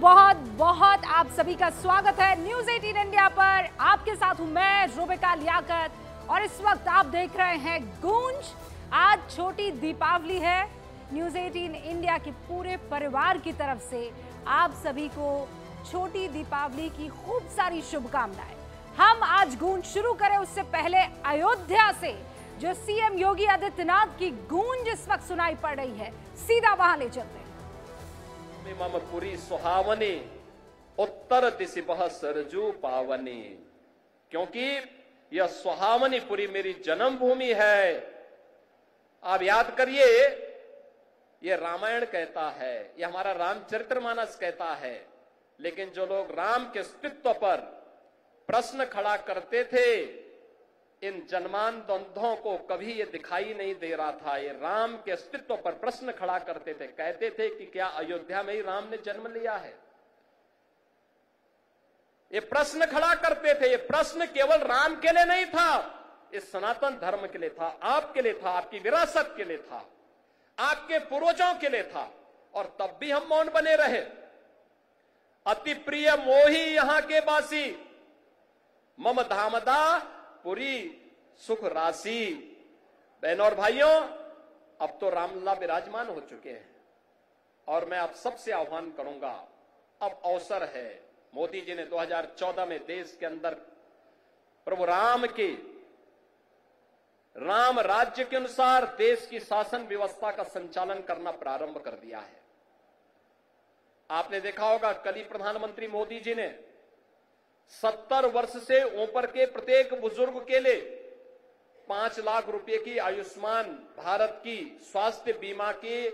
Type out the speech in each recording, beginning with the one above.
बहुत बहुत आप सभी का स्वागत है न्यूज 18 इंडिया पर। आपके साथ हूं मैं रुबिका लियाकत और इस वक्त आप देख रहे हैं गूंज। आज छोटी दीपावली है। न्यूज 18 इंडिया के पूरे परिवार की तरफ से आप सभी को छोटी दीपावली की खूब सारी शुभकामनाएं। हम आज गूंज शुरू करें उससे पहले अयोध्या से जो सीएम योगी आदित्यनाथ की गूंज इस वक्त सुनाई पड़ रही है, सीधा वहां ले चलते हैं। मम पुरी सुहावनी उत्तर दिशि बह सरजू पावनी, क्योंकि यह सुहावनी पुरी मेरी जन्मभूमि है। आप याद करिए, यह रामायण कहता है, यह हमारा रामचरितमानस कहता है, लेकिन जो लोग राम के अस्तित्व पर प्रश्न खड़ा करते थे, इन जन्मांतों को कभी ये दिखाई नहीं दे रहा था। ये राम के अस्तित्व पर प्रश्न खड़ा करते थे, कहते थे कि क्या अयोध्या में ही राम ने जन्म लिया है। ये प्रश्न खड़ा करते थे। ये प्रश्न केवल राम के लिए नहीं था, इस सनातन धर्म के लिए था, आपके लिए था, आपकी विरासत के लिए था, आपके पूर्वजों के लिए था। और तब भी हम मौन बने रहे। अति प्रिय मोही यहां के बासी, मम धामदा पुरी सुख राशि। बहनों और भाइयों, अब तो रामलला विराजमान हो चुके हैं और मैं आप सबसे आह्वान करूंगा, अब अवसर है। मोदी जी ने 2014 में देश के अंदर प्रभु राम के राम राज्य के अनुसार देश की शासन व्यवस्था का संचालन करना प्रारंभ कर दिया है। आपने देखा होगा, कल ही प्रधानमंत्री मोदी जी ने 70 वर्ष से ऊपर के प्रत्येक बुजुर्ग के लिए 5 लाख रुपए की आयुष्मान भारत की स्वास्थ्य बीमा की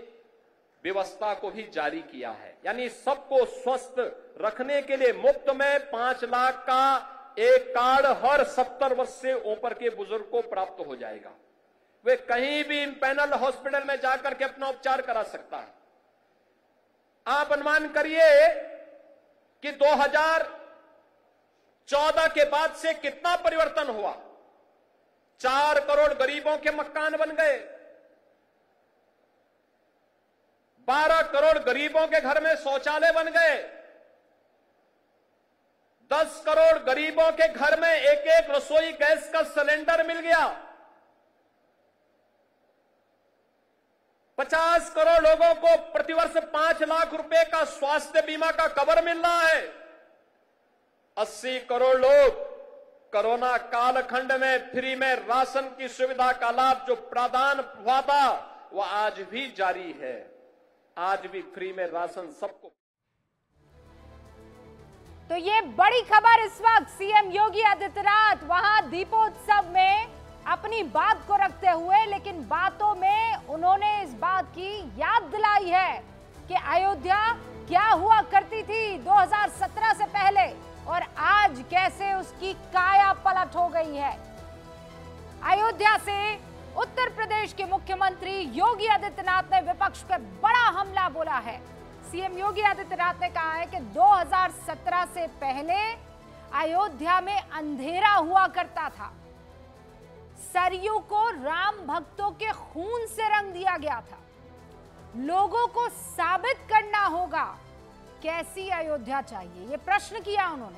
व्यवस्था को भी जारी किया है। यानी सबको स्वस्थ रखने के लिए मुफ्त में 5 लाख का एक कार्ड हर 70 वर्ष से ऊपर के बुजुर्ग को प्राप्त हो जाएगा। वे कहीं भी पैनल हॉस्पिटल में जाकर के अपना उपचार करा सकता है। आप अनुमान करिए कि 2014 के बाद से कितना परिवर्तन हुआ। 4 करोड़ गरीबों के मकान बन गए, 12 करोड़ गरीबों के घर में शौचालय बन गए, 10 करोड़ गरीबों के घर में एक एक रसोई गैस का सिलेंडर मिल गया, 50 करोड़ लोगों को प्रतिवर्ष 5 लाख रुपए का स्वास्थ्य बीमा का कवर मिल रहा है, 80 करोड़ लोग कोरोना कालखंड में फ्री में राशन की सुविधा का लाभ जो प्रदान हुआ था वह आज भी जारी है। आज भी फ्री में राशन सबको। तो ये बड़ी खबर इस वक्त सीएम योगी आदित्यनाथ वहां दीपोत्सव में अपनी बात को रखते हुए, लेकिन बातों में उन्होंने इस बात की याद दिलाई है कि अयोध्या क्या हुआ करती थी 2017 से पहले और आज कैसे उसकी काया पलट हो गई है। अयोध्या से उत्तर प्रदेश के मुख्यमंत्री योगी आदित्यनाथ ने विपक्ष पर बड़ा हमला बोला है। सीएम योगी आदित्यनाथ ने कहा है कि 2017 से पहले अयोध्या में अंधेरा हुआ करता था, सरयू को राम भक्तों के खून से रंग दिया गया था, लोगों को साबित करना होगा कैसी अयोध्या चाहिए, ये प्रश्न किया उन्होंने।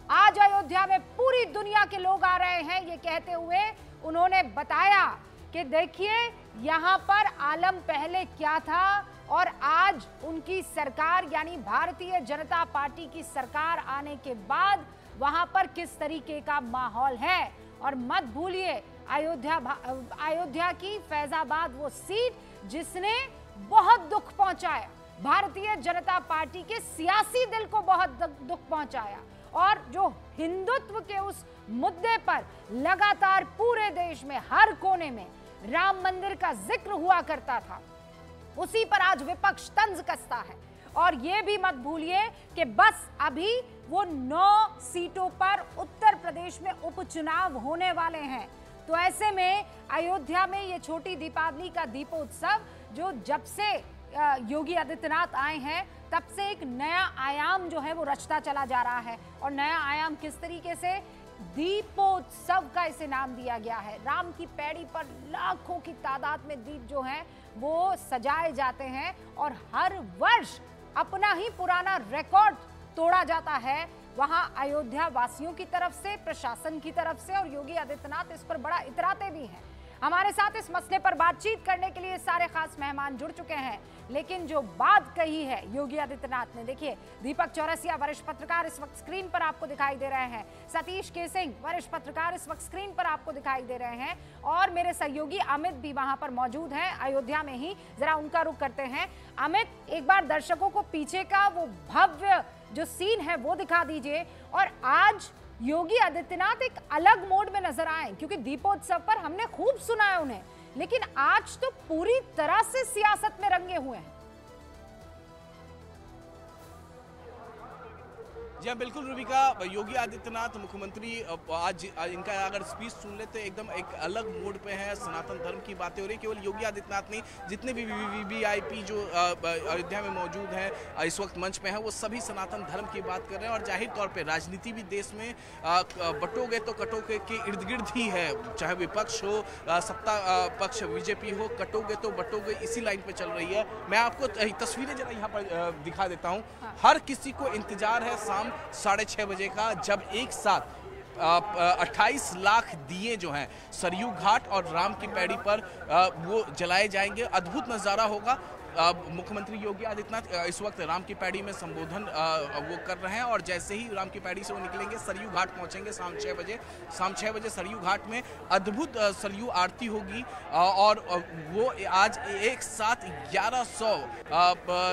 आज अयोध्या में पूरी दुनिया के लोग आ रहे हैं, ये कहते हुए उन्होंने बताया कि देखिए यहां पर आलम पहले क्या था और आज उनकी सरकार यानी भारतीय जनता पार्टी की सरकार आने के बाद वहां पर किस तरीके का माहौल है। और मत भूलिए, अयोध्या की फैजाबाद वो सीट जिसने बहुत दुख पहुंचाया, भारतीय जनता पार्टी के सियासी दिल को बहुत दुख पहुंचाया और जो हिंदुत्व के उस मुद्दे पर लगातार पूरे देश में हर कोने में राम मंदिर का जिक्र हुआ करता था, उसी पर आज विपक्ष तंज कसता है। और ये भी मत भूलिए कि बस अभी वो 9 सीटों पर उत्तर प्रदेश में उपचुनाव होने वाले हैं। तो ऐसे में अयोध्या में ये छोटी दीपावली का दीपोत्सव जो जब से योगी आदित्यनाथ आए हैं तब से एक नया आयाम जो है वो रचता चला जा रहा है। और नया आयाम किस तरीके से, दीपोत्सव का इसे नाम दिया गया है। राम की पैड़ी पर लाखों की तादाद में दीप जो हैं वो सजाए जाते हैं और हर वर्ष अपना ही पुराना रिकॉर्ड तोड़ा जाता है, वहां अयोध्या वासियों की तरफ से, प्रशासन की तरफ से, और योगी आदित्यनाथ इस पर बड़ा इतराते भी हैं। हमारे साथ इस मसले पर बातचीत करने के लिए सारे खास मेहमान जुड़ चुके हैं, लेकिन जो बात कही है योगी आदित्यनाथ ने, देखिए दीपक चौरसिया वरिष्ठ पत्रकार इस वक्त स्क्रीन पर आपको दिखाई दे रहे हैं, सतीश केसिंग वरिष्ठ पत्रकार इस वक्त स्क्रीन पर आपको दिखाई दे रहे हैं, और मेरे सहयोगी अमित भी वहां पर मौजूद हैं अयोध्या में ही। जरा उनका रुख करते हैं। अमित, एक बार दर्शकों को पीछे का वो भव्य जो सीन है वो दिखा दीजिए। और आज योगी आदित्यनाथ एक अलग मोड में नजर आए, क्योंकि दीपोत्सव पर हमने खूब सुना है उन्हें, लेकिन आज तो पूरी तरह से सियासत में रंगे हुए हैं। जी हाँ, बिल्कुल रूबिका, योगी आदित्यनाथ मुख्यमंत्री आज इनका अगर स्पीच सुन ले तो एकदम एक अलग मोड पे है। सनातन धर्म की बातें हो रही। केवल योगी आदित्यनाथ नहीं, जितने भी वीवीआईपी जो अयोध्या में मौजूद हैं इस वक्त मंच पे हैं, वो सभी सनातन धर्म की बात कर रहे हैं। और जाहिर तौर पे राजनीति भी देश में बटोगे तो कटोगे के इर्द गिर्द ही है, चाहे विपक्ष हो, सत्ता पक्ष बीजेपी हो, कटोगे तो बटोगे, इसी लाइन पे चल रही है। मैं आपको तस्वीरें जरा यहाँ पर दिखा देता हूँ। हर किसी को इंतजार है शाम 6:30 बजे का, जब एक साथ 28 लाख दिए जो हैं सरयू घाट और राम की पैड़ी पर वो जलाए जाएंगे। अद्भुत नज़ारा होगा। मुख्यमंत्री योगी आदित्यनाथ इस वक्त राम की पैड़ी में संबोधन वो कर रहे हैं, और जैसे ही राम की पैड़ी से वो निकलेंगे सरयू घाट पहुंचेंगे शाम 6 बजे। शाम 6 बजे सरयू घाट में अद्भुत सरयू आरती होगी, और वो आज एक साथ 1100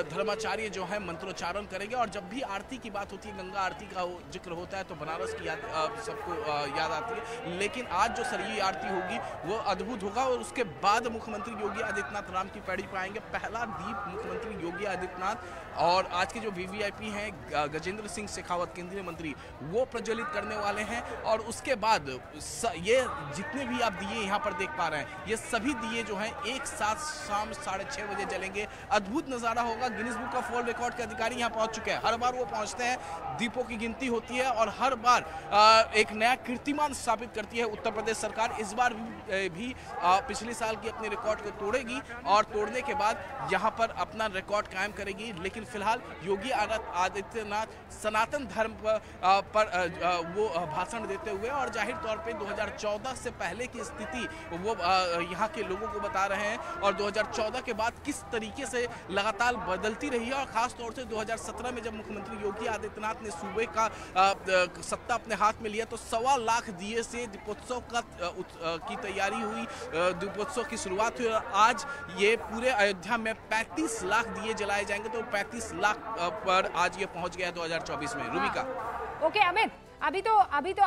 धर्माचार्य जो है मंत्रोच्चारण करेंगे। और जब भी आरती की बात होती है, गंगा आरती का जिक्र होता है, तो बनारस की याद सबको याद आती है। लेकिन आज जो सरयू आरती होगी वो अद्भुत होगा, और उसके बाद मुख्यमंत्री योगी आदित्यनाथ राम की पैड़ी पर आएंगे। पहला दीप मुख्यमंत्री योगी आदित्यनाथ और आज के जो वीवीआईपी हैं गजेंद्र सिंह शेखावत केंद्रीय मंत्री, वो प्रज्वलित करने वाले हैं। और उसके बाद ये जितने भी आप दिए यहाँ पर देख पा रहे हैं, ये सभी दिए जो हैं एक साथ शाम 6:30 बजे जलेंगे। अद्भुत नज़ारा होगा। Guinness book of world record के अधिकारी यहाँ पहुँच चुके हैं। हर बार वो पहुँचते हैं, दीपों की गिनती होती है, और हर बार एक नया कीर्तिमान स्थापित करती है उत्तर प्रदेश सरकार। इस बार भी पिछले साल की अपने रिकॉर्ड को तोड़ेगी, और तोड़ने के बाद यहाँ पर अपना रिकॉर्ड कायम करेगी। लेकिन फिलहाल योगी आदित्यनाथ सनातन धर्म पर वो भाषण देते हुए, और जाहिर तौर पे 2014 से पहले की स्थिति वो यहाँ के लोगों को बता रहे हैं, और 2014 के बाद किस तरीके से लगातार बदलती रही है। और खास तौर से 2017 में जब मुख्यमंत्री योगी आदित्यनाथ ने सूबे का सत्ता अपने हाथ में लिया, तो 1.25 लाख दिए से दीपोत्सव की तैयारी हुई, दीपोत्सव की शुरुआत हुई। और आज ये पूरे अयोध्या में 35 लाख दिए जलाए जाएंगे, तो 35 लाख पर आज ये पहुंच गया 2024 में। रूबिका। ओके अमित, अभी तो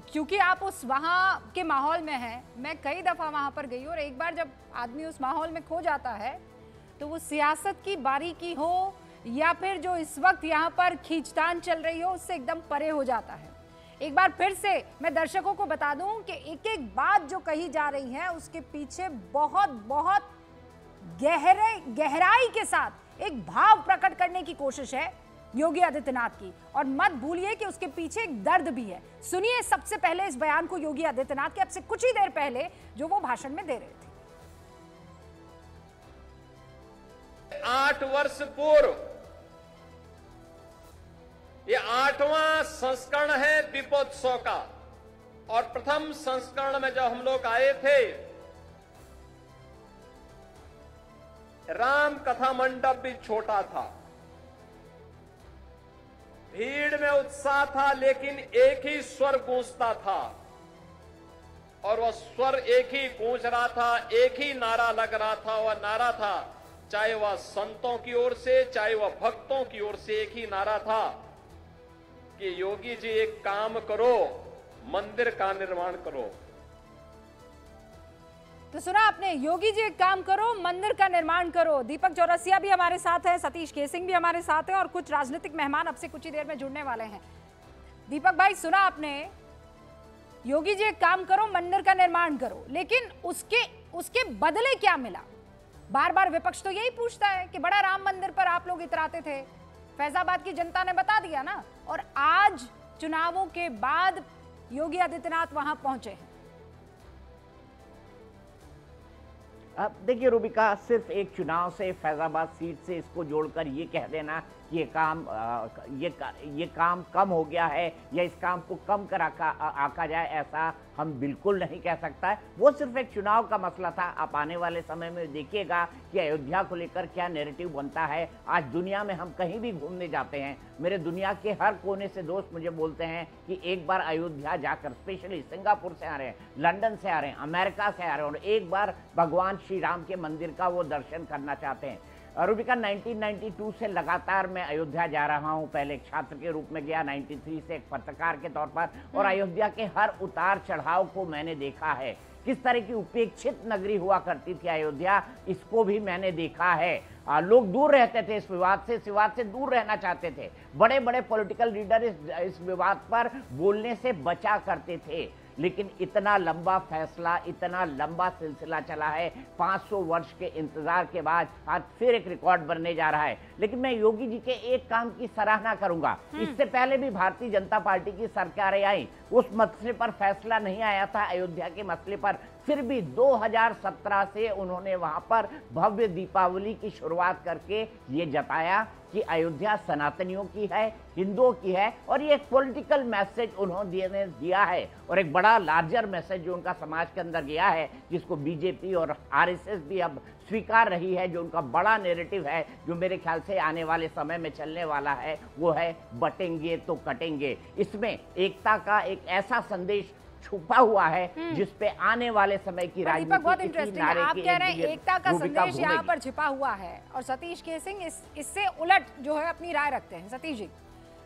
क्योंकि आप उस वहां के माहौल में हैं, मैं कई दफा वहां पर गई, और एक बार जब आदमी उस माहौल में खो जाता है, तो वो सियासत की बारीकी हो या फिर जो इस वक्त यहाँ पर खींचतान चल रही हो, उससे एकदम परे हो जाता है। एक बार फिर से मैं दर्शकों को बता दूं कि एक एक बात जो कही जा रही है, उसके पीछे बहुत बहुत गहराई के साथ एक भाव प्रकट करने की कोशिश है योगी आदित्यनाथ की। और मत भूलिए कि उसके पीछे एक दर्द भी है। सुनिए सबसे पहले इस बयान को योगी आदित्यनाथ के अब से कुछ ही देर पहले जो वो भाषण में दे रहे थे। 8 वर्ष पूर्व ये 8वां संस्करण है दीपोत्सव का, और प्रथम संस्करण में जब हम लोग आए थे, राम कथा मंडप भी छोटा था, भीड़ में उत्साह था, लेकिन एक ही स्वर गूंजता था, और वह स्वर एक ही गूंज रहा था, एक ही नारा लग रहा था। वह नारा था, चाहे वह संतों की ओर से, चाहे वह भक्तों की ओर से, एक ही नारा था कि योगी जी एक काम करो, मंदिर का निर्माण करो। तो सुना आपने, योगी जी एक काम करो, मंदिर का निर्माण करो। दीपक चौरसिया भी हमारे साथ है, सतीश केसिंग भी हमारे साथ है, और कुछ राजनीतिक मेहमान अब से कुछ ही देर में जुड़ने वाले हैं। दीपक भाई, सुना आपने, योगी जी एक काम करो, मंदिर का निर्माण करो, लेकिन उसके बदले क्या मिला? बार बार विपक्ष तो यही पूछता है कि बड़ा राम मंदिर पर आप लोग इतराते थे, फैजाबाद की जनता ने बता दिया ना, और आज चुनावों के बाद योगी आदित्यनाथ वहां पहुंचे हैं। अब देखिए रूबिका, सिर्फ एक चुनाव से, फैजाबाद सीट से इसको जोड़कर ये कह देना कि ये काम कम हो गया है या इस काम को कम कर आका जाए, ऐसा हम बिल्कुल नहीं कह सकता है। वो सिर्फ एक चुनाव का मसला था। आप आने वाले समय में देखिएगा कि अयोध्या को लेकर क्या नैरेटिव बनता है। आज दुनिया में हम कहीं भी घूमने जाते हैं, मेरे दुनिया के हर कोने से दोस्त मुझे बोलते हैं कि एक बार अयोध्या जाकर, स्पेशली सिंगापुर से आ रहे हैं, लंदन से आ रहे हैं, अमेरिका से आ रहे हैं, और एक बार भगवान श्री राम के मंदिर का वो दर्शन करना चाहते हैं। रूबिका, 1992 से लगातार मैं अयोध्या जा रहा हूं। पहले एक छात्र के रूप में गया, 93 से एक पत्रकार के तौर पर, और अयोध्या के हर उतार चढ़ाव को मैंने देखा है। किस तरह की उपेक्षित नगरी हुआ करती थी अयोध्या, इसको भी मैंने देखा है। लोग दूर रहते थे इस विवाद से दूर रहना चाहते थे। बड़े बड़े पॉलिटिकल लीडर इस विवाद पर बोलने से बचा करते थे, लेकिन इतना लंबा फैसला, इतना लंबा सिलसिला चला है। 500 वर्ष के इंतजार के बाद आज फिर एक रिकॉर्ड बनने जा रहा है। लेकिन मैं योगी जी के एक काम की सराहना करूंगा। इससे पहले भी भारतीय जनता पार्टी की सरकारें आई, उस मसले पर फैसला नहीं आया था, अयोध्या के मसले पर। फिर भी 2017 से उन्होंने वहां पर भव्य दीपावली की शुरुआत करके ये जताया कि अयोध्या सनातनियों की है, हिंदुओं की है, और ये एक पॉलिटिकल मैसेज उन्होंने दिया है, और एक बड़ा लार्जर मैसेज जो उनका समाज के अंदर गया है, जिसको बीजेपी और आरएसएस भी अब स्वीकार रही है। जो उनका बड़ा नैरेटिव है, जो मेरे ख्याल से आने वाले समय में चलने वाला है, वो है बटेंगे तो कटेंगे। इसमें एकता का एक ऐसा संदेश छुपा हुआ है जिस पे आने वाले समय की राजनीति बहुत इंटरेस्टिंग है। आप कह रहे हैं एकता का संदेश यहाँ पर छिपा हुआ है, और सतीश केसिंग इससे उलट जो है अपनी राय रखते हैं। सतीश जी,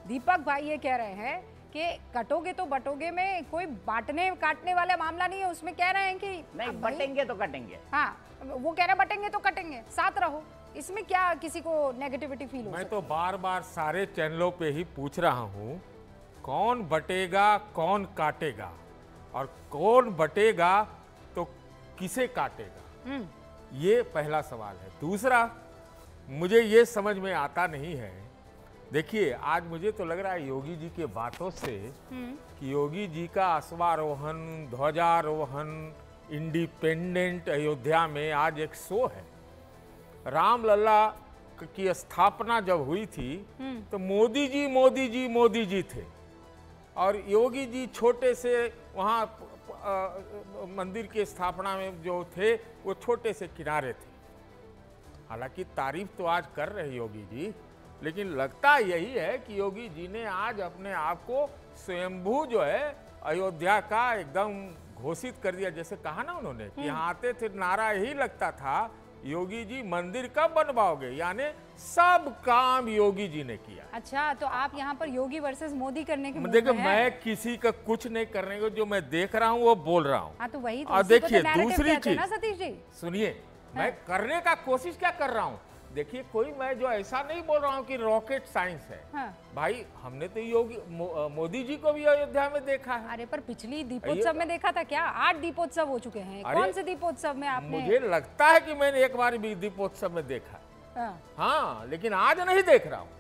दीपक भाई ये कह रहे हैं कि कटोगे तो बटोगे में कोई बांटने काटने वाला मामला नहीं है। उसमें कह रहे हैं कि नहीं, बटेंगे तो कटेंगे। हाँ, वो कह रहे हैं बटेंगे तो कटेंगे, साथ रहो। इसमें क्या किसी को नेगेटिविटी फील हो? मैं तो बार बार सारे चैनलों पे ही पूछ रहा हूँ, कौन बटेगा कौन काटेगा, और कौन बटेगा तो किसे काटेगा, ये पहला सवाल है। दूसरा, मुझे ये समझ में आता नहीं है। देखिए, आज मुझे तो लग रहा है योगी जी के बातों से कि योगी जी का अश्वारोहण, ध्वजारोहण, इंडिपेंडेंट अयोध्या में आज एक शो है। रामलला की स्थापना जब हुई थी तो मोदी जी थे, और योगी जी छोटे से वहाँ मंदिर की स्थापना में जो थे वो छोटे से किनारे थे। हालांकि तारीफ तो आज कर रहे योगी जी, लेकिन लगता यही है कि योगी जी ने आज अपने आप को स्वयंभू जो है अयोध्या का एकदम घोषित कर दिया। जैसे कहा ना उन्होंने कि यहाँ आते थे नारा यही लगता था, योगी जी मंदिर कब बनवाओगे, यानी सब काम योगी जी ने किया। अच्छा, तो आप यहाँ पर योगी वर्सेस मोदी करने के देखो, मैं किसी का कुछ नहीं करने को, जो मैं देख रहा हूँ वो बोल रहा हूँ। हाँ, तो वही तो। और देखिए दूसरी चीज, सतीश जी सुनिए, मैं करने का कोशिश क्या कर रहा हूँ। देखिए, कोई मैं जो ऐसा नहीं बोल रहा हूँ कि रॉकेट साइंस है। हाँ। भाई, हमने तो योगी मोदी जी को भी अयोध्या में देखा है। अरे पर पिछली दीपोत्सव में देखा था क्या? 8 दीपोत्सव हो चुके हैं। कौन से दीपोत्सव में आपने? मुझे लगता है कि मैंने एक बार भी दीपोत्सव में देखा। हाँ, लेकिन आज नहीं देख रहा हूँ।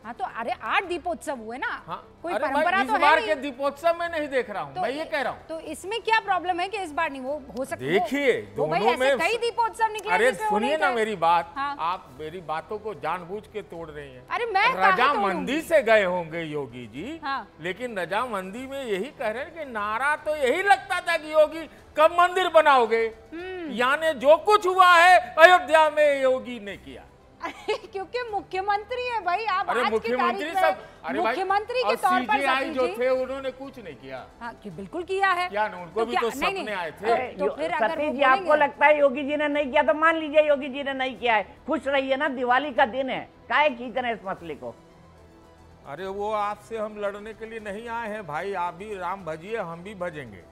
हाँ, तो अरे 8 दीपोत्सव हुए ना। हाँ, कोई अरे परंपरा इस तो बार है के दीपोत्सव में नहीं देख रहा हूँ, तो मैं ये कह रहा हूँ। तो इसमें क्या प्रॉब्लम है कि इस बार नहीं वो हो सकता? देखिए, दोनों में कई दीपोत्सव निकले। अरे सुनिए ना मेरी बात। हाँ। आप मेरी बातों को जानबूझ के तोड़ रही हैं। अरे मैं रजामंदी से गए होंगे योगी जी। हाँ। लेकिन रजामंदी में यही कह रहे हैं कि नारा तो यही लगता था कि योगी कब मंदिर बनाओगे, यानी जो कुछ हुआ है अयोध्या में योगी ने किया। क्योंकि मुख्यमंत्री है भाई। आप अरे आज मुख्यमंत्री की तारीख सब, में मुख्यमंत्री के तौर पर सीजीआई जो थे उन्होंने कुछ नहीं किया। हाँ, बिल्कुल किया है। क्या ना, उनको भी तो सपने आए थे। तो फिर अगर सतीश जी, आपको लगता है योगी जी ने नहीं किया, तो मान लीजिए योगी जी ने नहीं किया है, खुश रहिए ना, दिवाली का दिन है, काहे खींच रहे इस मसले को? अरे वो आपसे हम लड़ने के लिए नहीं आए हैं भाई। आप भी राम भजिए, हम भी भजेंगे,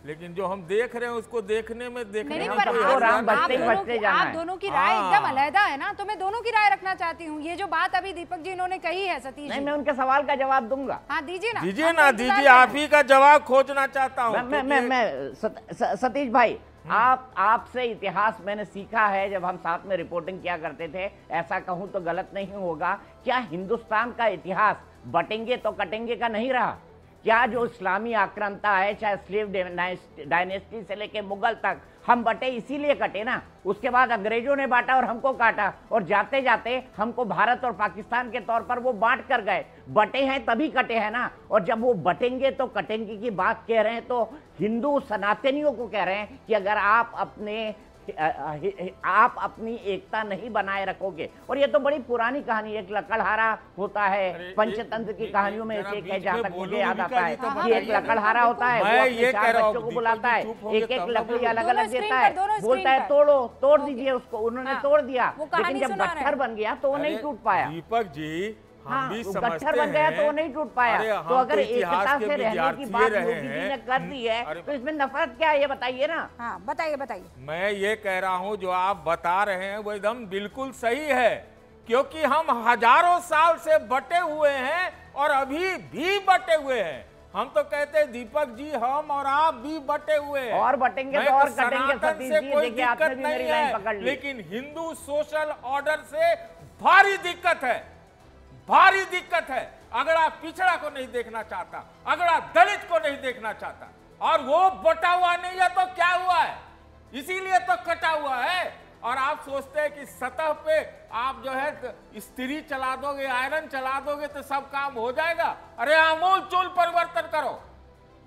लेकिन जो हम देख रहे हैं उसको देखने में देखने में आप दोनों की राय एकदम अलग है ना, तो मैं दोनों की राय रखना चाहती हूँ। ये जो बात अभी दीपक जी इन्होंने कही है, सतीश नहीं, मैं उनके सवाल का जवाब दूंगा। हाँ, दीजिए ना, दीजिए, आप ही का जवाब खोजना चाहता हूँ। मैं सतीश भाई, आपसे इतिहास मैंने सीखा है, जब हम साथ में रिपोर्टिंग किया करते थे। ऐसा कहूं तो गलत नहीं होगा, क्या हिंदुस्तान का इतिहास बटेंगे तो कटेंगे का नहीं रहा? क्या जो इस्लामी आक्रांता है, चाहे स्लेव डायनेस्टी से लेके मुगल तक, हम बटे इसीलिए कटे ना, उसके बाद अंग्रेजों ने बांटा और हमको काटा, और जाते जाते हमको भारत और पाकिस्तान के तौर पर वो बांट कर गए। बटे हैं तभी कटे हैं ना, और जब वो बटेंगे तो कटेंगे की बात कह रहे हैं तो हिंदू सनातनियों को कह रहे हैं कि अगर आप अपनी एकता नहीं बनाए रखोगे, और ये तो बड़ी पुरानी कहानी, एक लकड़हारा होता है पंचतंत्र की कहानियों में से एक है, जहां तक मुझे याद आता है कि एक लकड़हारा होता है, वो अपने 4 बच्चों को बुलाता है, एक एक लकड़ी अलग अलग देता है, बोलता है तोड़ दीजिए उसको, उन्होंने तोड़ दिया, लेकिन जब गट्ठर बन गया तो वो नहीं टूट पाया। दीपक जी, हम भी समझते गट्ठर बन गया तो वो नहीं टूट पाया। तो अगर एकता से रहने की बात योगी जी ने कर दी है तो इसमें नफरत क्या है, ये बताइए ना। हाँ बताइए। मैं ये कह रहा हूं जो आप बता रहे हैं वो एकदम बिल्कुल सही है, क्योंकि हम हजारों साल से बटे हुए हैं और अभी भी बटे हुए हैं। हम तो कहते हैं दीपक जी, हम और आप भी बटे हुए हैं, और बटेंगे तो और कटेंगे। सतीश जी कोई देखिए, आपने भी मेरी लाइन पकड़ ली। लेकिन हिंदू सोशल ऑर्डर से भारी दिक्कत है, भारी दिक्कत है। अगड़ा पिछड़ा को नहीं देखना चाहता, अगड़ा दलित को नहीं देखना चाहता, और वो बटा हुआ नहीं है तो क्या हुआ है, इसीलिए तो कटा हुआ है। और आप सोचते हैं कि सतह पे आप जो है स्त्री चला दोगे, आयरन चला दोगे तो सब काम हो जाएगा। अरे आमूल चूल परिवर्तन करो,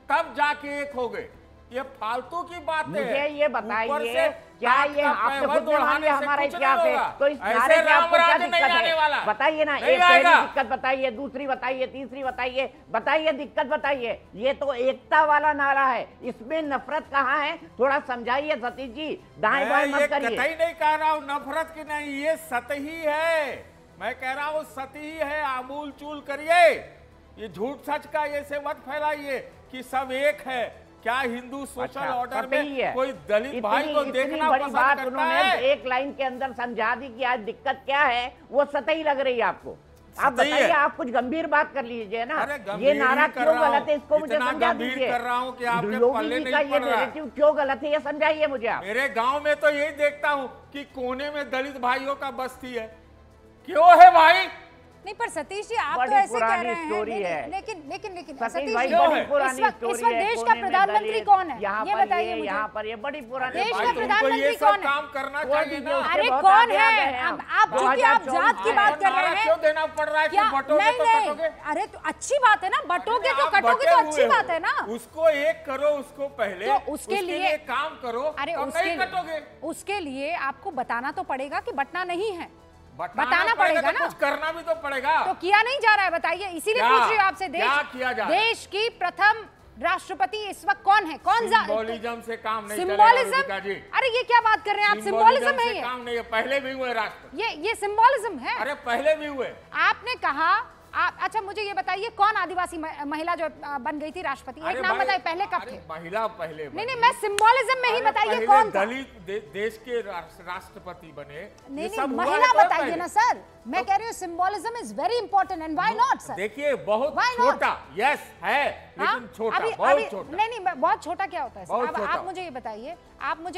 तब जाके एक हो गए। ये फालतू की बात है। मुझे ये बताइए, क्या ये आपने खुद मान लिया हमारा इतिहास है, तो इस नारे में आपको क्या दिक्कत है? बताइए ना, एक पहली दिक्कत बताइए, दूसरी बताइए, तीसरी बताइए दिक्कत बताइए। ये तो एकता वाला नारा है, इसमें नफरत कहाँ है, थोड़ा समझाइए सतीश जी, दाएं बाएं मत करिए। कतई नहीं कह रहा हूँ नफरत की नहीं, ये सतही है। मैं कह रहा हूँ सतही है, आमूल चूल करिए, ये झूठ सच का ये से मत फैलाइए कि सब एक है। क्या हिंदू सोशल ऑर्डर में कोई दलित भाई को देखना बड़ी पसंद बात करता उन्होंने है? एक लाइन के अंदर समझा दी कि आज दिक्कत क्या है, वो सतही लग रही है आपको। आप बताइए, आप कुछ गंभीर बात कर लीजिए ना। ये नारा क्यों गलत है, इसको मुझे समझा दीजिए। कर रहा हूँ कि आपके पल्ले योगी जी का नहीं ये पड़ रहा। नैरेटिव क्यों गलत है, ये समझाइए मुझे आप। मेरे गांव में तो यही देखता हूँ कि कोने में दलित भाइयों का बस्ती है। क्यों है भाई? नहीं पर सतीश जी, आप बड़ी तो ऐसे कह पुरानी रहे हैं, स्टोरी है। लेकिन सतीश भाई, जी, बड़ी पुरानी इस वक्त स्टोरी है। देश का प्रधानमंत्री कौन है, ये बताइए मुझे। यहाँ पर ये बड़ी पुरानी देश भाई, का तुमको प्रधानमंत्री ये सब कौन है? काम करना चाहिए ना। अरे कौन है? आप चूंकि आप जात की बात कर रहे हैं, क्यों देना पड़ रहा है कि क्या? बटोगे तो कटोगे? अरे तो अच्छी बात है ना, बटोगे तो आप कटोगे बटे तो अच्छी हुए बात हो। है ना। उसको एक करो, उसको पहले तो उसके लिए काम करो। अरे और नहीं कटोगे, उसके लिए आपको बताना तो पड़ेगा कि बटना नहीं है, बताना बताना पड़ेगा तो ना। कुछ करना भी तो पड़ेगा। तो किया नहीं जा रहा है, बताइए। इसीलिए क्या? पूछ रही हूँ आपसे, क्या किया जा रहा है? देश की प्रथम राष्ट्रपति इस वक्त कौन है? कौन सिंबोलिज्म से काम नहीं सिंबोलिज्म? चलेगा जी। अरे ये क्या बात कर रहे हैं आप? सिंबोलिज्म है ये? काम नहीं है, पहले भी हुए राष्ट्र। ये सिंबोलिज्म है? अरे पहले भी हुए। आपने कहा अच्छा मुझे ये बताइए, कौन आदिवासी महिला जो बन गई थी राष्ट्रपति, एक नाम बताइए, पहले कब थे? महिला पहले नहीं, मैं सिंबोलिज्म में ही बताइए कौन था? दलित देश के राष्ट्रपति बने। नहीं, महिला बताइए ना सर। मैं कह रही हूँ symbolism is very important and why not sir? देखिए बहुत छोटा, यस है, लेकिन छोटा, बहुत छोटा। नहीं, बहुत छोटा क्या होता है सर? अब आप मुझे ये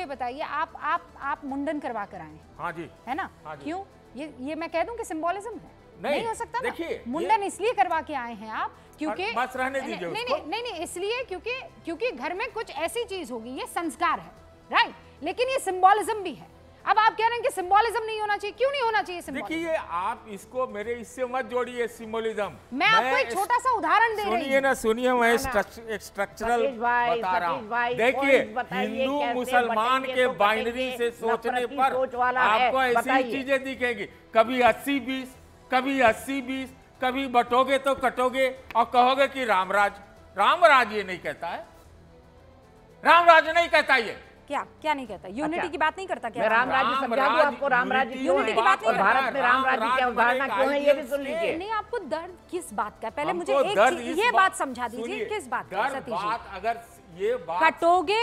बताइए, आप मुंडन करवा कर आए, हाँ जी, है ना? क्यों? ये मैं कह दूं कि सिंबोलिज्म है? नहीं हो सकता ना। देखिए, मुंडन इसलिए करवा के आए हैं आप क्योंकि बस रहने दीजिए उसको। नहीं, इसलिए क्योंकि घर में कुछ ऐसी चीज होगी, ये संस्कार है, राइट? लेकिन ये सिंबोलिज्म भी है। अब आप कह रहे हैं कि सिंबोलिज्म नहीं होना चाहिए, क्यों नहीं होना चाहिए सिंबोलिज्म? देखिए, आप इसको मेरे इससे मत जोड़िए सिंबोलिज्म। मैं आपको एक छोटा सा उदाहरण दे रही हूं। सुनिए, मैं एक स्ट्रक्चरल बता रहा हूं। देखिए, हिंदू मुसलमान के बाइनरी से सोचने पर आपको ऐसी चीजें दिखेंगी, कभी 80-20, कभी 80-20, कभी बटोगे तो कटोगे और कहोगे कि रामराज ये नहीं कहता है, रामराज नहीं कहता ये। क्या नहीं कहता? यूनिटी की बात नहीं करता क्या? मैं रामराज्य समझा दूं आपको, रामराज्य क्यों है, और भारत में रामराज्य की अवधारणा क्यों है, ये भी सुन लीजिए। नहीं, आपको दर्द किस बात का? पहले मुझे एक ये बात समझा दीजिए, किस बात का सतीश जी? अगर ये बात कटोगे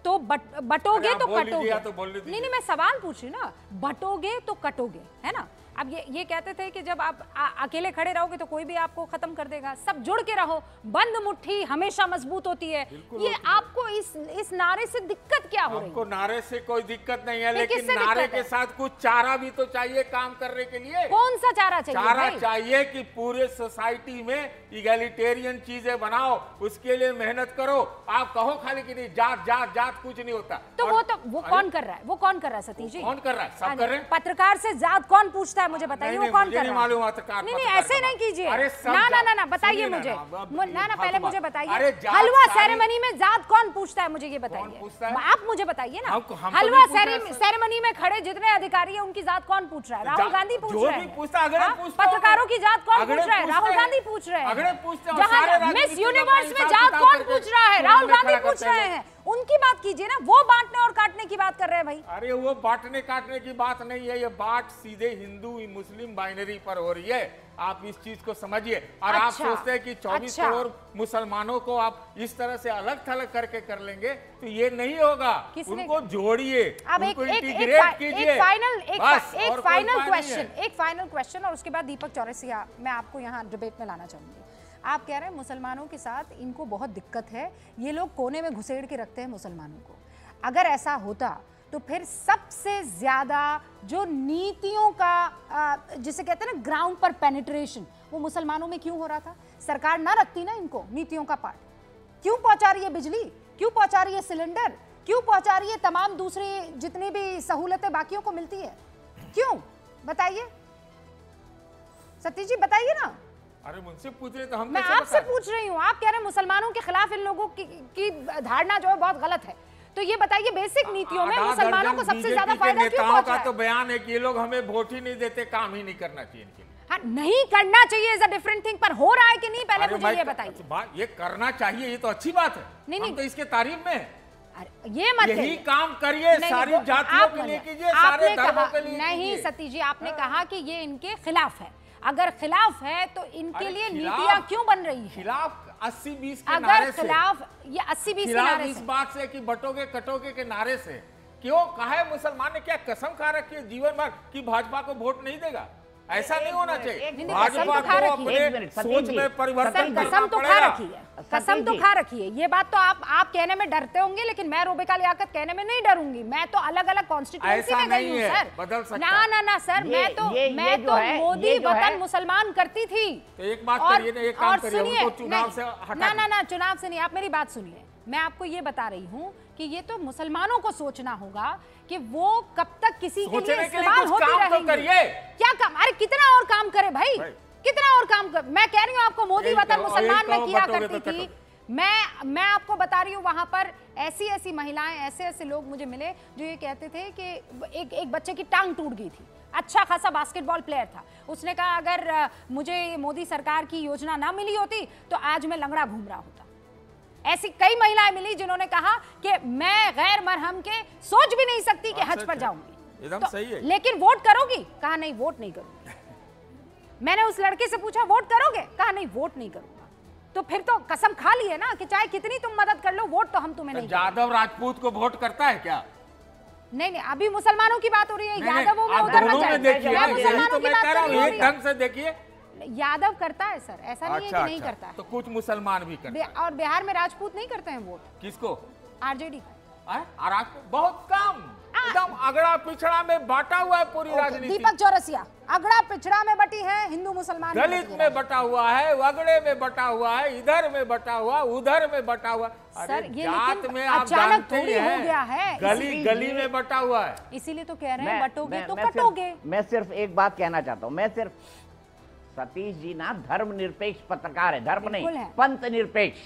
तो बटोगे तो कटोगे। तो नहीं, मैं सवाल पूछ रही ना, बटोगे तो कटोगे, है ना? अब ये कहते थे कि जब आप अकेले खड़े रहोगे तो कोई भी आपको खत्म कर देगा, सब जुड़ के रहो, बंद मुट्ठी हमेशा मजबूत होती है। ये आपको इस नारे से दिक्कत क्या हो रही है? हमको नारे से कोई दिक्कत नहीं है, लेकिन नारे के साथ कुछ चारा भी तो चाहिए काम करने के लिए। कौन सा चारा चाहिए? चारा चाहिए कि पूरे सोसाइटी में इगैलिटेरियन चीजें बनाओ, उसके लिए मेहनत करो। आप कहो खाली कि नहीं जात जात जात कुछ नहीं होता, तो वो कौन कर रहा है? वो कौन कर रहा है सतीश जी? कौन कर रहा है? सब कर रहे हैं। पत्रकार से जात कौन पूछता है? मुझे बताइए वो कौन कर रहा है? मालूम नहीं ऐसे नहीं कीजिए। ना बताइए मुझे, ना पहले मुझे बताइए, हलवा सेरेमनी में जात कौन पूछता है? मुझे ये बताइए, आप मुझे बताइए ना। हलवा सेरेमनी में खड़े जितने अधिकारी हैं उनकी जात कौन पूछ रहा है? राहुल गांधी पूछ रहे हैं। पत्रकारों की जात कौन पूछ रहा है? राहुल गांधी पूछ रहे हैं। जहां मिस यूनिवर्स में जात कौन पूछ रहा है? राहुल गांधी पूछ रहे हैं। उनकी बात कीजिए ना, वो बांटने और काटने की बात कर रहे हैं भाई। अरे वो बांटने काटने की बात नहीं है, ये बात सीधे हिंदू मुस्लिम बाइनरी पर हो रही है। आप इस चीज को समझिए। और आप सोचते हैं कि 24 करोड़ मुसलमानों को आप इस तरह से अलग थलग करके कर लेंगे, तो ये नहीं होगा। उनको जोड़िए, उनको इंटीग्रेट कीजिए। एक फाइनल क्वेश्चन और उसके बाद दीपक चौरसिया मैं आपको यहाँ डिबेट में लाना चाहूंगी। आप कह रहे हैं मुसलमानों के साथ इनको बहुत दिक्कत है, ये लोग कोने में घुसेड़ के रखते हैं मुसलमानों को। अगर ऐसा होता तो फिर सबसे ज्यादा जो नीतियों का जिसे कहते हैं ना ग्राउंड पर पेनिट्रेशन, वो मुसलमानों में क्यों हो रहा था? सरकार ना रखती ना इनको नीतियों का पार्ट। क्यों पहुंचा रही है बिजली? क्यों पहुंचा रही है सिलेंडर? क्यों पहुंचा रही है तमाम दूसरी जितनी भी सहूलतें बाकियों को मिलती है? क्यों बताइए सतीश जी, बताइए ना। अरे मुझसे पूछ रहे तो हम मैं आपसे पूछ रही हूँ। आप कह रहे हैं मुसलमानों के खिलाफ इन लोगों की धारणा जो है बहुत गलत है, तो ये बताइए बेसिक नीतियों में मुसलमानों को सबसे ज्यादा फायदा क्यों पहुंच रहा है? तो बयान है कि ये लोग हमें वोट ही नहीं देते, काम ही नहीं करना चाहिए इनके लिए। हाँ, नहीं करना चाहिए इज अ डिफरेंट थिंग, पर हो रहा है कि नहीं पहले मुझे ये बताइए। ये करना चाहिए, ये तो अच्छी बात है। नहीं तो इसके तारीफ में ये मत यही काम करिए, सारी जातियों के लिए कीजिए, सारे धर्मों के लिए। नहीं सतीश जी, आपने कहा कि ये इनके खिलाफ है। अगर खिलाफ है तो इनके लिए नीतियां क्यों बन रही है? खिलाफ 80-20 के अगर नारे से, खिलाफ ये 80-20 के नारे से, इस बात से कि बटोगे कटोगे के नारे से क्यों कहा है? मुसलमान ने क्या कसम खा रखी है जीवन भर कि भाजपा को वोट नहीं देगा? ऐसा नहीं होना चाहिए। भाजपा को अपने सोच में परिवर्तन कसम तो खा रखी है, कसम तो खा रखी है। ये बात तो आप कहने में डरते होंगे, लेकिन मैं रूबिका लियाकत कहने में नहीं डरूंगी। मैं तो अलग अलग कॉन्स्टिट्यूएंसी में गई हूँ सर। बदल सकता ना सर, मैं तो मोदी वतन मुसलमान करती थी। तो एक बात करिए ना, एक काम करिए, उनको चुनाव से हटा। ना चुनाव से नहीं, आप मेरी बात सुनिए। मैं आपको ये बता रही हूँ कि ये तो मुसलमानों को सोचना होगा कि वो कब तक किसी के लिए इस्तेमाल होते रहेंगे। क्या काम? अरे कितना और काम करे भाई, कितना और काम कर। मैं कह रही हूँ आपको मोदी वतन मुसलमान में किया करती थी। मैं आपको बता रही हूँ वहां पर ऐसी महिलाएं, ऐसे लोग मुझे मिले जो ये कहते थे कि एक बच्चे की टांग टूट गई थी, अच्छा खासा बास्केटबॉल प्लेयर था। उसने कहा अगर मुझे मोदी सरकार की योजना ना मिली होती तो आज मैं लंगड़ा घूम रहा होता। ऐसी कई महिलाएं मिली जिन्होंने कहा कि मैं गैर मरहम के सोच भी नहीं सकती कि हज पर जाऊंगी। एकदम सही है। लेकिन वोट करोगी? कहा नहीं वोट नहीं करूंगी। मैंने उस लड़के से पूछा वोट करोगे? कहा नहीं वोट नहीं करूंगा। तो फिर तो कसम खा ली है ना कि चाहे कितनी तुम मदद कर लो, वोट तो हम तुम्हें नहीं। यादव राजपूत को वोट करता है क्या? नहीं, अभी मुसलमानों की बात हो रही है। यादवों में उधर मत जाइए, एक ढंग से देखिए। यादव करता है सर, ऐसा नहीं है कि नहीं करता है। तो कुछ मुसलमान भी करते हैं। और बिहार में राजपूत नहीं करते हैं वोट। किसको? आरजेडी को। बहुत कम, एकदम अगड़ा पिछड़ा में बांटा हुआ है पूरी राजनीति। दीपक चौरसिया, अगड़ा पिछड़ा में बटी है हिंदू मुसलमान, दलित में बटा हुआ है, अगड़े में बटा हुआ है, इधर में बटा हुआ, उधर में बटा हुआ। सर ये जात में आप अचानक थोड़ी हो गया है, गली में बटा हुआ है। इसीलिए तो कह रहे हैं बटोगे तो कटोगे। मैं सिर्फ एक बात कहना चाहता हूँ, मैं सिर्फ सतीश जी ना धर्मनिरपेक्ष पत्रकार है, धर्म नहीं पंथ निरपेक्ष।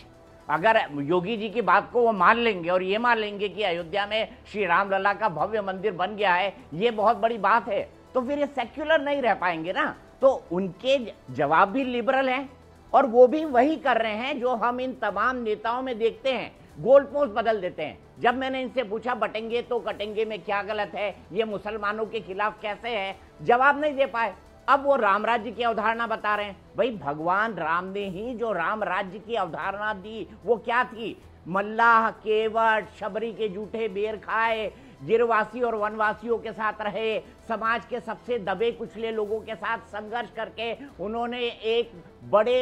अगर योगी जी की बात को वो मान लेंगे और ये मान लेंगे कि अयोध्या में श्री रामलला का भव्य मंदिर बन गया है, ये बहुत बड़ी बात है, तो फिर ये सेक्युलर नहीं रह पाएंगे ना। तो उनके जवाब भी लिबरल हैं और वो भी वही कर रहे हैं जो हम इन तमाम नेताओं में देखते हैं, गोल पोस्ट बदल देते हैं। जब मैंने इनसे पूछा बटेंगे तो कटेंगे में क्या गलत है, ये मुसलमानों के खिलाफ कैसे है, जवाब नहीं दे पाए। अब वो राम राज्य की अवधारणा बता रहे हैं। भाई भगवान राम ने ही जो राम राज्य की अवधारणा दी वो क्या थी? मल्लाह केवट शबरी के जूठे बेर खाए, गिरवासी और वनवासियों के साथ रहे, समाज के सबसे दबे कुचले लोगों के साथ संघर्ष करके उन्होंने एक बड़े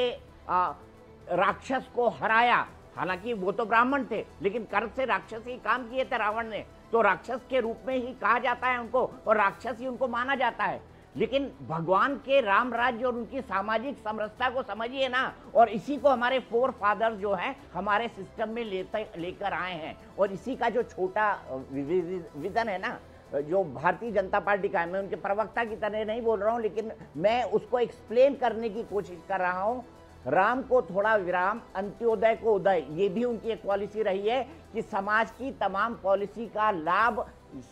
राक्षस को हराया। हालांकि वो तो ब्राह्मण थे, लेकिन कर्म से राक्षसी काम किए थे रावण ने, तो राक्षस के रूप में ही कहा जाता है उनको, और राक्षस ही उनको माना जाता है। लेकिन भगवान के राम राज्य और उनकी सामाजिक समरसता को समझिए ना, और इसी को हमारे फोर फादर्स जो हैं हमारे सिस्टम में लेकर आए हैं। और इसी का जो छोटा विजन है ना, जो भारतीय जनता पार्टी का है, मैं उनके प्रवक्ता की तरह नहीं बोल रहा हूं, लेकिन मैं उसको एक्सप्लेन करने की कोशिश कर रहा हूं। राम को थोड़ा विराम, अंत्योदय को उदय, ये भी उनकी एक पॉलिसी रही है कि समाज की तमाम पॉलिसी का लाभ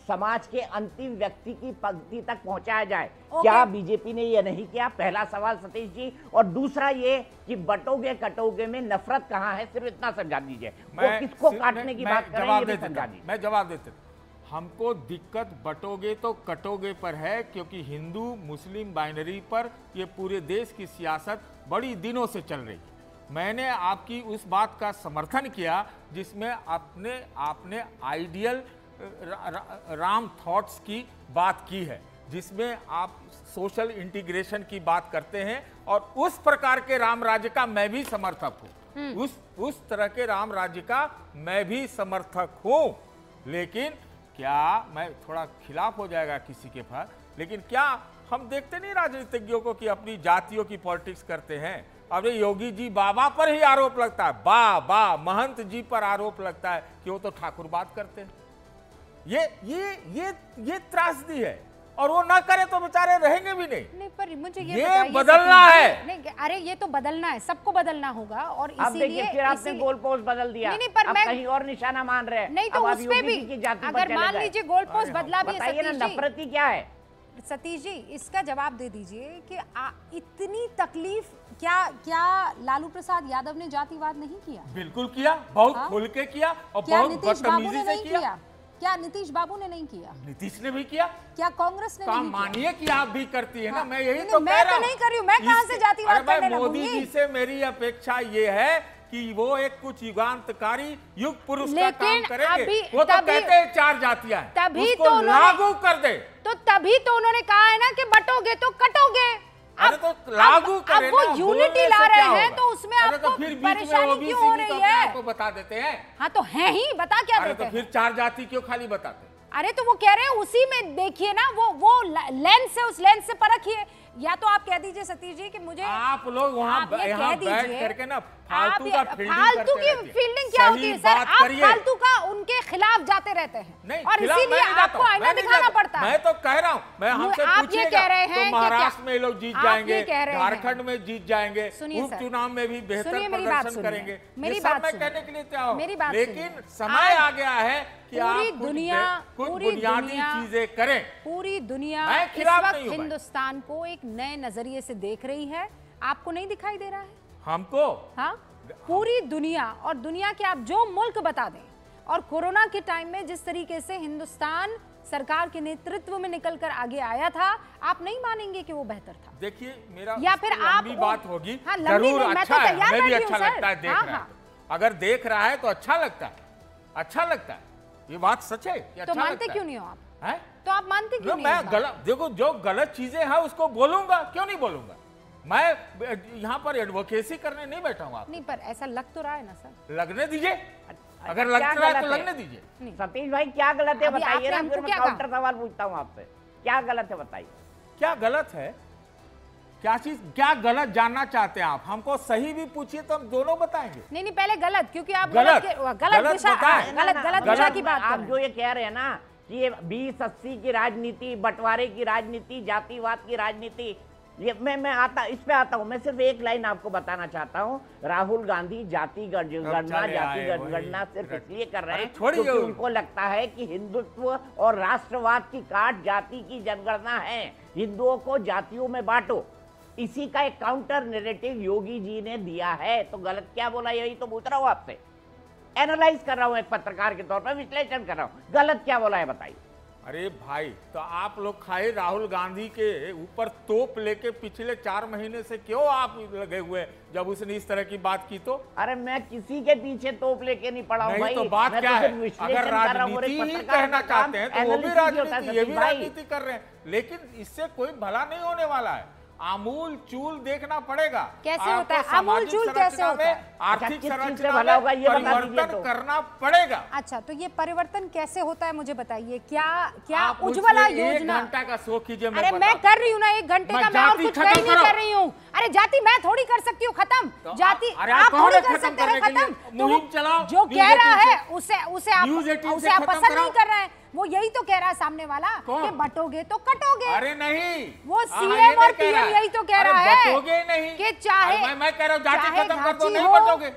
समाज के अंतिम व्यक्ति की पंक्ति तक पहुंचाया जाए। क्या बीजेपी ने ये नहीं किया? पहला सवाल सतीश जी। और दूसरा ये कि बटोगे कटोगे में नफरत कहाँ है, सिर्फ इतना समझा दीजिए। वो किसको काटने की बात कर रहे हैं, ये भी समझा दीजिए। मैं जवाब देता हूं। हमको दिक्कत बटोगे तो कटोगे पर है, क्योंकि हिंदू मुस्लिम बाइनरी पर ये पूरे देश की सियासत बड़ी दिनों से चल रही है। मैंने आपकी उस बात का समर्थन किया जिसमें आपने आइडियल राम थॉट्स की बात की है, जिसमें आप सोशल इंटीग्रेशन की बात करते हैं, और उस प्रकार के राम राज्य का मैं भी समर्थक हूं। उस तरह के राम राज्य का मैं भी समर्थक हूं। लेकिन क्या मैं थोड़ा खिलाफ हो जाएगा किसी के पास, लेकिन क्या हम देखते नहीं राजनीतिज्ञों को कि अपनी जातियों की पॉलिटिक्स करते हैं? अब योगी जी बाबा पर ही आरोप लगता है, बा महंत जी पर आरोप लगता है कि वो तो ठाकुर बात करते हैं। ये त्रासदी है, और वो ना करे तो बेचारे रहेंगे भी नहीं। पर मुझे ये बदलना है। नहीं, अरे ये तो बदलना है, सबको बदलना होगा। और इसीलिए फिर आपने गोल पोस्ट बदल दिया। नहीं, पर मैं कहीं और निशाना मान रहे हैं। नहीं तो उसपे भी अगर मान लीजिए गोल पोस्ट बदला भी है, नफरती क्या है सतीश जी? इसका जवाब दे दीजिए कि इतनी तकलीफ क्या लालू प्रसाद यादव ने जातिवाद नहीं किया? बिल्कुल किया, बहुत खुल के किया, और बहुत बदतमीजी से किया। क्या नीतीश बाबू ने नहीं किया? नीतीश ने भी किया। क्या कांग्रेस ने नहीं किया? मानिए कि आप भी करती है ना, मैं यही तो कह रहा हूं। मैं तो नहीं कर रही हूं, मैं कहां से जातिवाद करने लगूंगी? मोदी जी से मेरी अपेक्षा ये है कि वो एक कुछ युगांतकारी युग पुरुष का काम करेंगे। वो तो कहते हैं 4 जातियां हैं, तभी तो लागू कर दे। तो तभी तो उन्होंने कहा है ना कि बटोगे तो कटोगे। अरे तो लागू करें अब वो यूनिटी ला रहे हैं, तो उसमें आपको परेशानी क्यों हो रही है? आपको बता देते हैं। हाँ तो है ही, बता क्या देते हैं? तो फिर 4 जाति क्यों खाली बताते? अरे तो वो कह रहे हैं उसी में देखिए ना, वो लेंस से, उस लेंस से परखिए। या तो आप कह दीजिए सतीश जी कि मुझे, आप लोग वहाँ बैठ करके ना फालतू की फील्डिंग क्या होती है सर? आप फालतू का उनके खिलाफ जाते रहते हैं, और इसीलिए आपको आईना दिखाना पड़ता है। मैं तो कह रहा हूँ, मैं हमसे पूछिएगा तो महाराष्ट्र में लोग जीत जाएंगे, झारखंड में जीत जाएंगे, उपचुनाव में भी बेहतर प्रदर्शन करेंगे। मेरी बात मैं कहने के लिए तैयार हूँ, मेरी बात, लेकिन समय आ गया है कि पूरी दुनिया कुछ बुनियादी चीजें करें। पूरी दुनिया इस वक्त हिंदुस्तान को एक नए नजरिए से देख रही है। आपको नहीं दिखाई दे रहा है? हमको, हाँ, पूरी दुनिया, और दुनिया के आप जो मुल्क बता दें, और कोरोना के टाइम में जिस तरीके से हिंदुस्तान सरकार के नेतृत्व में निकलकर आगे आया था, आप नहीं मानेंगे कि वो बेहतर था। देखिए मेरा, या फिर आप बात होगी, हाँ, जरूर अच्छा है, हमें भी अच्छा लगता है देख रहा है। अगर देख रहा है तो अच्छा लगता है, अच्छा लगता है, ये बात सच है। तो मानते क्यों नहीं हो आप? है? तो आप मानते क्यों नहीं? मैं गलत, देखो जो गलत चीजें हैं उसको बोलूंगा, क्यों नहीं बोलूंगा? मैं यहाँ पर एडवोकेसी करने नहीं बैठा हूँ। नहीं, पर ऐसा लग तो रहा है ना सर। लगने दीजिए, अगर लग रहा है तो लगने दीजिए। सतीश भाई क्या गलत है बताइए ना, फिर मैं काउंटर सवाल पूछता हूँ आपसे। क्या गलत है बताइए? क्या गलत है? क्या चीज, क्या गलत जानना चाहते हैं आप? हमको सही भी पूछिए तो हम दोनों बताएंगे। नहीं पहले गलत, क्योंकि आप गलत दिशा की बात आप जो ये कह रहे हैं ना कि ये 20-80 की राजनीति, बंटवारे की राजनीति, जातिवाद की राजनीति, ये मैं आता इस पे आता हूँ। मैं सिर्फ एक लाइन आपको बताना चाहता हूँ। राहुल गांधी जाति गणना सिर्फ इसलिए कर रहे हैं क्योंकि उनको लगता है कि हिंदुत्व और राष्ट्रवाद की काट जाति की जनगणना है, हिंदुओं को जातियों में बांटो। इसी का एक काउंटर नैरेटिव योगी जी ने दिया है। तो गलत क्या बोला, यही तो पूछ रहा हूँ आपसे, एनालाइज कर रहा हूँ, एक पत्रकार के तौर पर विश्लेषण कर रहा हूँ। गलत क्या बोला है बताइए? अरे भाई, तो आप लोग खाए राहुल गांधी के ऊपर तोप लेके पिछले 4 महीने से क्यों आप लगे हुए जब उसने इस तरह की बात की? तो अरे मैं किसी के पीछे तोप लेके नहीं पड़ा हूं भाई। तो बात क्या है, अगर राजनीति ही कहना चाहते हैं तो वो भी राजनीति, ये भी राजनीति कर रहे हैं, लेकिन इससे कोई भला नहीं होने वाला है। आमूल चूल देखना पड़ेगा। कैसे होता है आमूल चूल? कैसे होता है? आर्थिक संरचना में परिवर्तन करना पड़ेगा। अच्छा, तो ये परिवर्तन कैसे होता है मुझे बताइए। क्या उज्ज्वला योजना? 1 घंटा का शो कीजिए। अरे मैं कर रही हूँ ना 1 घंटे का, मैं और कुछ नहीं कर रही हूँ। अरे जाति मैं थोड़ी कर सकती हूँ खत्म, जाति आप थोड़ी कर सकते हैं खत्म। मुहिम चलाओ, जो कह रहा है उसे आप पसंद नहीं कर रहे हैं। वो यही तो कह रहा है सामने वाला कि बटोगे तो कटोगे। अरे नहीं, वो सीएम और पीएम यही तो कह रहा है बटोगे नहीं कि चाहे मैं कह रहा हूँ जाति खत्म कर दो, नहीं हो, बटोगे।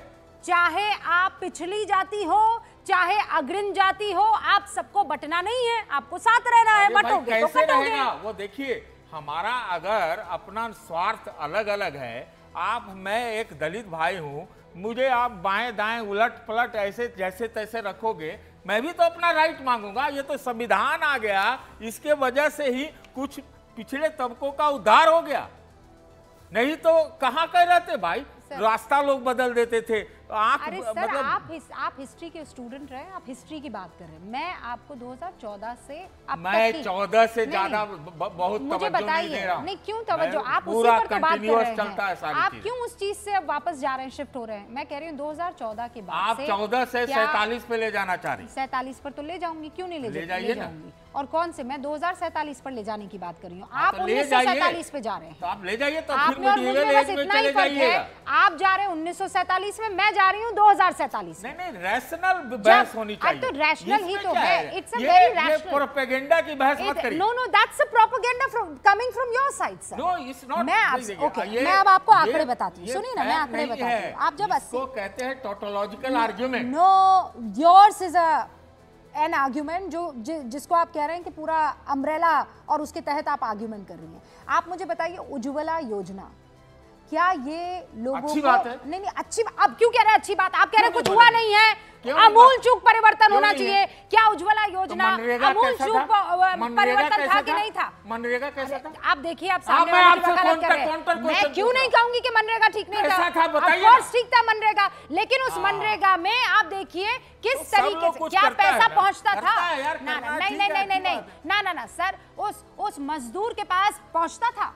चाहे आप पिछली जाति हो, चाहे अग्रिम जाति हो, आप सबको बटना नहीं है, आपको साथ रहना है। बटोगे तो कटोगे। वो देखिए, हमारा अगर अपना स्वार्थ अलग अलग है, मैं एक दलित भाई हूँ, मुझे आप बाएं दाएं उलट पलट ऐसे जैसे तैसे रखोगे, मैं भी तो अपना राइट मांगूंगा। ये तो संविधान आ गया, इसके वजह से ही कुछ पिछड़े तबकों का उद्धार हो गया, नहीं तो कहाँ कह रहते भाई, रास्ता लोग बदल देते थे। अरे सर, आप हिस्ट्री के स्टूडेंट रहे, आप हिस्ट्री की बात कर रहे हैं। मैं आपको 2014 से अब मैं तक 14 से ज्यादा बहुत मुझे बताइए नहीं क्यों तवज्जो, आप उसी पर तो बात कर रहे हैं। आप क्यों उस चीज से अब वापस जा रहे हैं, शिफ्ट हो रहे हैं? मैं कह रही हूँ 2014 के बाद आप 14 से 47 पे ले जाना चाह रही। 47 पर तो ले जाऊंगी, क्यों नहीं ले जाऊंगी? और कौन से? मैं 2047 पर ले जाने की बात कर रही हूँ। आप 1947 पे जा रहे हैं। तो आप ले जाइए, तो आपने और मुझे बस इतना ही फर्क है, आप जा रहे हैं 1947 में, मैं जा रही हूँ 2047 में। नहीं, रैशनल बहस होनी चाहिए। तो रैशनल ही तो है, it's a very rational. Propaganda की बहस मत करिए। No that's a propaganda coming from your side sir. No, it's not. मैं अब आपको आंकड़े बताती हूँ, सुनिए ना, मैं आंकड़े बताती हूँ। आप जब इसको कहते हैं tautological argument. No, yours is an argument जिसको आप कह रहे हैं कि पूरा अम्ब्रेला और उसके तहत आप आर्ग्यूमेंट कर रही हैं। आप मुझे बताइए, उज्ज्वला योजना क्या ये लोगों अच्छी को बात है? नहीं अच्छी, अब क्यों कह रहे हैं अच्छी बात? आप कह रहे हैं कुछ हुआ नहीं है, आमूल चूक परिवर्तन होना चाहिए। क्या उज्ज्वला योजना आमूल चूक परिवर्तन था कि नहीं था? मनरेगा कैसा था? आप देखिए, आप सामने वाले की वकालत कर रहे हैं। मैं क्यों नहीं कहूंगी कि मनरेगा ठीक नहीं था? ऑफकोर्स ठीक था मनरेगा, लेकिन उस मनरेगा में आप देखिए किस तरीके से क्या पैसा पहुंचता था। ना सर, उस मजदूर के पास पहुंचता था,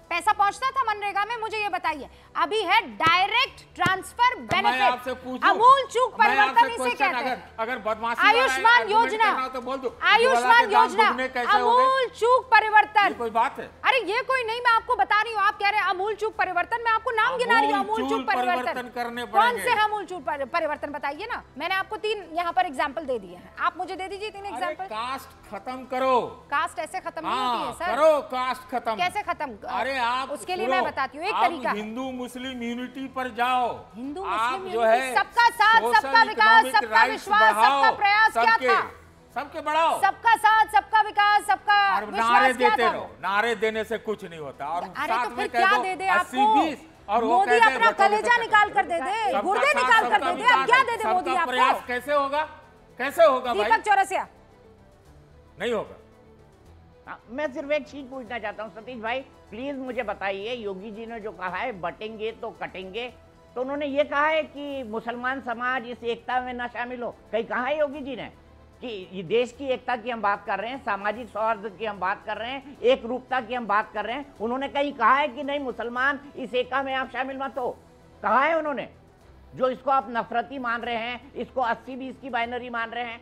पैसा पहुंचता था मनरेगा में? मुझे ये बताइए। अभी है डायरेक्ट ट्रांसफर बेनिफिट, अमूल चूक परिवर्तन इसे कहते हैं। अगर बदमाशी आयुष्मान योजना, तो बोल दो, आयुष्मान योजना, अमूल चूक परिवर्तन। कोई बात है? अरे ये कोई नहीं, मैं आपको बता रही हूँ। आप कह रहे हैं अमूल चूक परिवर्तन, मैं आपको नाम गिना रही हूँ। अमूल चूक परिवर्तन करने कौन से? अमूल चूक परिवर्तन बताइए ना। मैंने आपको 3 यहाँ पर एग्जाम्पल दे दिए हैं, आप मुझे दे दीजिए 3 एग्जाम्पल। कास्ट खत्म करो। कास्ट ऐसे खत्म नहीं होती है सर। करो कास्ट खत्म। कैसे खत्म? अरे आप उसके लिए मैं बताती हूँ एक तरीका। हिंदू मुस्लिम यूनिटी पर जाओ। हिंदू मुस्लिम यूनिटी, सबका साथ, सबका विकास, सबका विश्वास, सबका प्रयास क्या था? सबके बढ़ाओ, सबका साथ, सबका विकास, सबका नारे देते रहो। नारे देने से कुछ नहीं होता। और अरे तो फिर क्या दे दे आपको? मोदी अपना कलेजा निकाल कर दे दे, गुर्दे निकाल कर दे दे, अब क्या दे दे मोदी आपको? प्रयास कैसे होगा? कैसे होगा भाई? दीपक चौरसिया, नहीं होगा। मैं सिर्फ एक चीज पूछना चाहता हूँ सतीश भाई, प्लीज मुझे बताइए, योगी जी ने जो कहा है बटेंगे तो कटेंगे, तो उन्होंने ये कहा है कि मुसलमान समाज इस एकता में न शामिल हो? कहीं कहा है योगी जी ने कि ये देश की एकता की हम बात कर रहे हैं, सामाजिक सौहार्द की हम बात कर रहे हैं, एक रूपता की हम बात कर रहे हैं? उन्होंने कहीं कहा है कि नहीं मुसलमान इस एकता में आप शामिल मत हो? कहा है उन्होंने? जो इसको आप नफरती मान रहे हैं, इसको 80-20 की बाइनरी मान रहे हैं,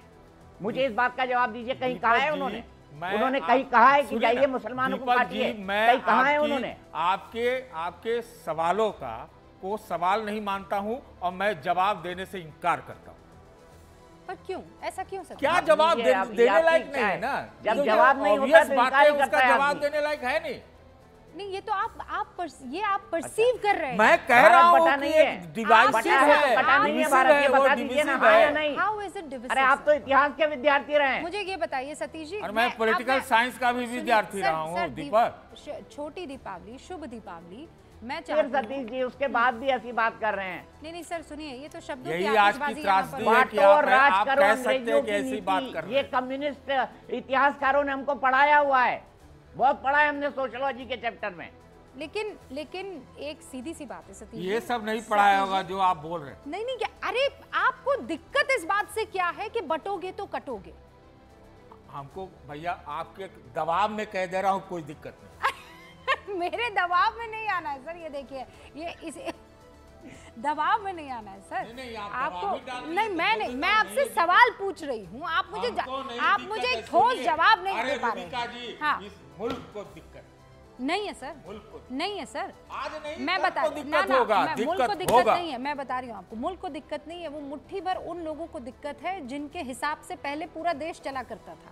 मुझे इस बात का जवाब दीजिए। कहीं कहा है उन्होंने? उन्होंने कहीं कहा है कि जाइए मुसलमानों को काटिए? कहीं कहा है उन्होंने? आपके सवालों को सवाल नहीं मानता हूं और मैं जवाब देने से इनकार करता हूं। पर क्यों? ऐसा क्यों सर? क्या जवाब देने लायक नहीं है ना? जब जवाब नहीं होता तो इनकार ही करता है। जवाब देने लायक है नहीं, ये तो आप परसीव कर रहे हैं। मैं कह रहा हूं कि ये डिवाइसिव है। पता नहीं है भारत, ये बता दीजिए ना, हाँ या नहीं? How is it divisive? अरे आप तो इतिहास के विद्यार्थी रहे हैं। मुझे ये बताइए सतीश जी, और मैं पॉलिटिकल साइंस का भी विद्यार्थी रहा हूँ दीपक। छोटी दीपावली, शुभ दीपावली, मैं फिर चाहती हूँ सतीश जी उसके बाद भी ऐसी बात कर रहे हैं। नहीं सर सुनिए, ये तो शब्दों यही की आज की आतिशबाजी यहाँ पर त्रासदी है कि बांटो और राज आप करो कह सकते अंग्रेजों हैं कि की ऐसी बात नीति, कर रहे ये हैं। कम्युनिस्ट इतिहासकारों ने हमको पढ़ाया हुआ है, बहुत पढ़ा है हमने सोशलॉजी के चैप्टर में। लेकिन एक सीधी सी बात है सतीश ये जी, सब नहीं पढ़ाया होगा जो आप बोल रहे हैं। नहीं क्या, अरे आपको दिक्कत इस बात से क्या है कि बटोगे तो कटोगे? हमको भैया आपके दबाव में कह दे रहा हूँ, कोई दिक्कत नहीं। मेरे दबाव में नहीं आना है सर, ये देखिए, ये इस दबाव में नहीं आना है सर। नहीं, आप आपको दबाव ही डाल रही नहीं, हैं, मैं तो नहीं, बोलते मैं तो आपसे नहीं है सवाल पूछ रही हूँ, आप मुझे हमको नहीं आप दिक्कत मुझे है, एक ठोस सुनिए। जवाब नहीं अरे दे पा रहे रूबिका जी, हैं। हाँ, इस मुल्क को दिक्कत नहीं है सर, मुल्क को नहीं है सर, आज नहीं, मैं कल बता को ना दिक्कत ना, होगा, मुल्क को दिक्कत दिक्कत होगा। नहीं है, मैं बता रही हूँ आपको, मुल्क को दिक्कत नहीं है, वो मुट्ठी भर उन लोगों को दिक्कत है जिनके हिसाब से पहले पूरा देश चला करता था।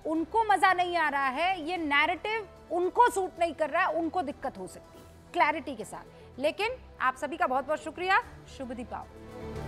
उनको मजा नहीं आ रहा है, ये नैरेटिव उनको सूट नहीं कर रहा है, उनको दिक्कत हो सकती है क्लैरिटी के साथ। लेकिन आप सभी का बहुत बहुत शुक्रिया, शुभ दीपावली।